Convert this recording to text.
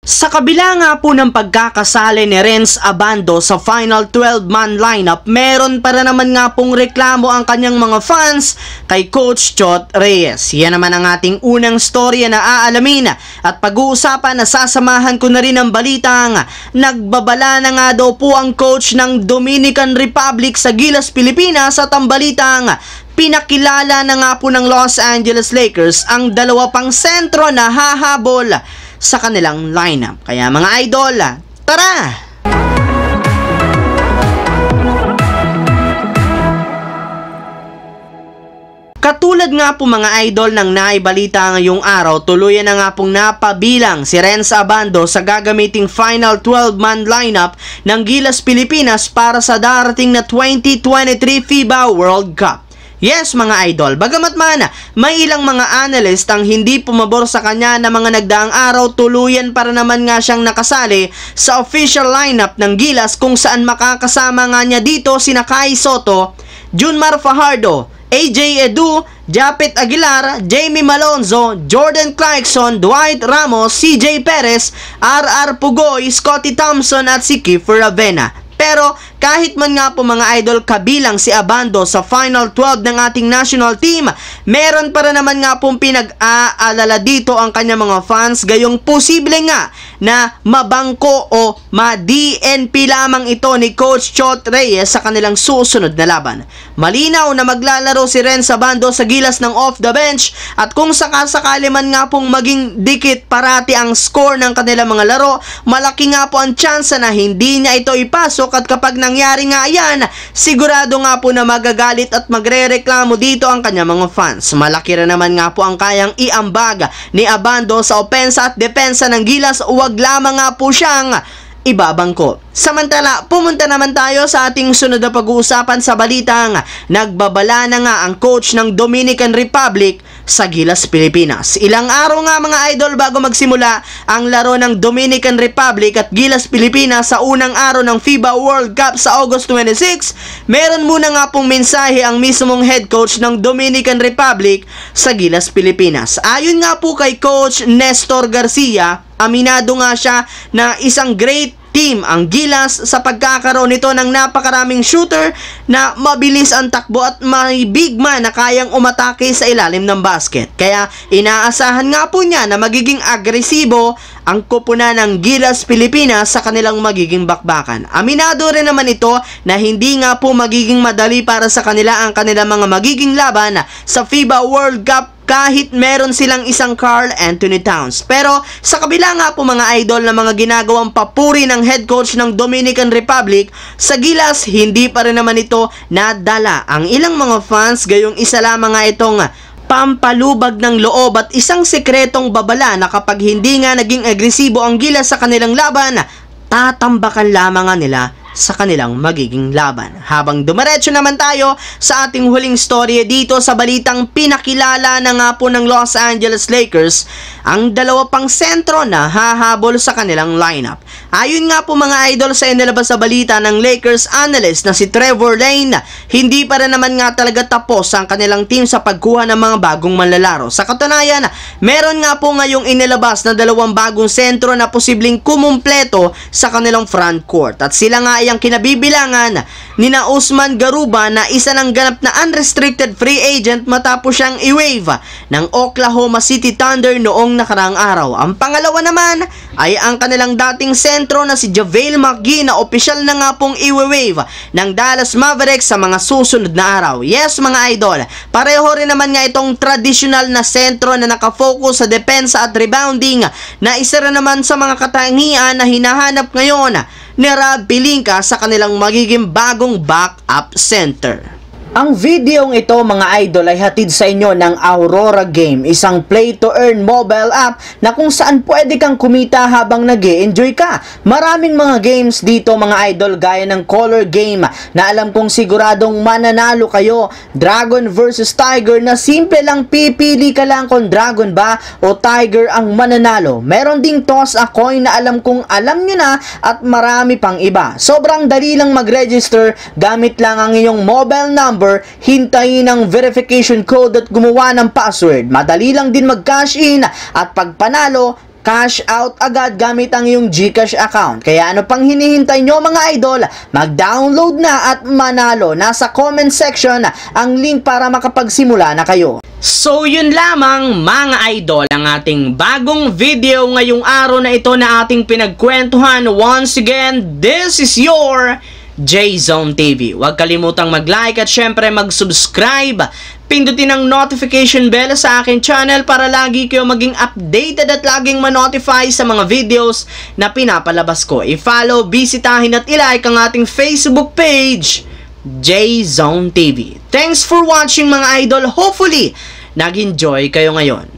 Sa kabila nga po ng pagkakasali ni Renz Abando sa final 12-man lineup, meron para naman nga pong reklamo ang kanyang mga fans kay Coach Chot Reyes. Yan naman ang ating unang storya na aalamin at pag-uusapan na sasamahan ko na rin ang balitang nagbabala na nga daw po ang coach ng Dominican Republic sa Gilas, Pilipinas at ang balitang pinakilala na nga po ng Los Angeles Lakers ang dalawa pang sentro na hahabol sa kanilang lineup. Kaya mga idol, tara! Katulad nga po mga idol ng naibalita ngayong araw, tuluyan na nga pong napabilang si Renz Abando sa gagamiting final 12-man lineup ng Gilas, Pilipinas para sa darating na 2023 FIBA World Cup. Yes mga idol, bagamat man may ilang mga analyst ang hindi pumabor sa kanya na mga nagdaang araw, tuluyan para naman nga siyang nakasali sa official lineup ng Gilas kung saan makakasama nga niya dito sina Kai Soto, Junmar Fajardo, AJ Edu, Japet Aguilar, Jamie Malonzo, Jordan Clarkson, Dwight Ramos, CJ Perez, RR Pugoy, Scottie Thompson at si Kiefer Ravena. Pero kahit man nga po mga idol kabilang si Abando sa final 12 ng ating national team, meron para naman nga pong pinag-aalala dito ang kanya mga fans, gayong posible nga na mabangko o ma-DNP lamang ito ni Coach Chot Reyes sa kanilang susunod na laban. Malinaw na maglalaro si Renz Abando sa Gilas ng off the bench at kung sakasakali man nga pong maging dikit parati ang score ng kanilang mga laro, malaki nga po ang tsansa na hindi niya ito ipasok. At kapag nangyari nga yan, sigurado nga po na magagalit at magrereklamo dito ang kanya mga fans. Malaki rin naman nga po ang kayang iambag ni Abando sa opensa at depensa ng Gilas, huwag lamang nga po siyang ibabangko. Samantala, pumunta naman tayo sa ating sunod na pag-uusapan sa balitang nagbabala na nga ang coach ng Dominican Republic sa Gilas, Pilipinas. Ilang araw nga mga idol bago magsimula ang laro ng Dominican Republic at Gilas, Pilipinas sa unang araw ng FIBA World Cup sa August 26, meron muna nga pong mensahe ang mismong head coach ng Dominican Republic sa Gilas, Pilipinas. Ayon nga po kay Coach Nestor Garcia, aminado nga siya na isang great team ang Gilas sa pagkakaroon nito ng napakaraming shooter na mabilis ang takbo at may big man na kayang umatake sa ilalim ng basket. Kaya inaasahan nga po niya na magiging agresibo ang koponan ng Gilas, Pilipinas sa kanilang magiging bakbakan. Aminado rin naman ito na hindi nga po magiging madali para sa kanila ang kanilang mga magiging laban sa FIBA World Cup kahit meron silang isang Karl Anthony Towns. Pero sa kabila nga po mga idol na mga ginagawang papuri ng head coach ng Dominican Republic, sa Gilas hindi pa rin naman ito nadala ang ilang mga fans, gayong isa lamang nga itong pampalubag ng loob at isang sekretong babala na kapag hindi nga naging agresibo ang Gilas sa kanilang laban, tatambakan lamang nga nila sa kanilang magiging laban. Habang dumiretso naman tayo sa ating huling storya dito sa balitang pinakilala na nga po ng Los Angeles Lakers ang dalawa pang sentro na hahabol sa kanilang lineup. Ayon nga po mga idol sa inilabas sa balita ng Lakers analyst na si Trevor Lane, hindi pa rin naman nga talaga tapos ang kanilang team sa pagkuha ng mga bagong manlalaro. Sa katunayan, meron nga po ngayong inilabas na dalawang bagong sentro na posibleng kumumpleto sa kanilang front court. At sila nga ay ang kinabibilangan ni na Usman Garuba na isa ng ganap na unrestricted free agent matapos siyang i-waive ng Oklahoma City Thunder noong nakaraang araw. Ang pangalawa naman ay ang kanilang dating sentro na si JaVale McGee na opisyal na nga pong i-waive ng Dallas Mavericks sa mga susunod na araw. Yes mga idol, pareho rin naman nga itong traditional na sentro na nakafocus sa depensa at rebounding na isa rin naman sa mga katangian na hinahanap ngayon ni Rob Pelinka sa kanilang magiging bagong backup center. Ang videong ito mga idol ay hatid sa inyo ng Aurora Game, isang play-to-earn mobile app na kung saan pwede kang kumita habang nag-e-enjoy ka. Maraming mga games dito mga idol gaya ng color game na alam kong siguradong mananalo kayo. Dragon versus Tiger na simple lang, pipili ka lang kung Dragon ba o Tiger ang mananalo. Meron ding toss a coin na alam kong alam nyo na at marami pang iba. Sobrang dali lang mag-register, gamit lang ang iyong mobile number, hintayin ang verification code at gumawa ng password. Madali lang din mag-cash in at pag panalo, cash out agad gamit ang iyong GCash account. Kaya ano pang hinihintay nyo mga idol? Mag-download na at manalo. Nasa comment section ang link para makapagsimula na kayo. So yun lamang mga idol ang ating bagong video ngayong araw na ito na ating pinagkwentuhan. Once again, this is your J-Zone TV. Huwag kalimutang mag-like at syempre mag-subscribe. Pindutin ang notification bell sa aking channel para lagi kayo maging updated at laging ma-notify sa mga videos na pinapalabas ko. I-follow, bisitahin at i-like ang ating Facebook page, J-Zone TV. Thanks for watching mga idol. Hopefully, nag-enjoy kayo ngayon.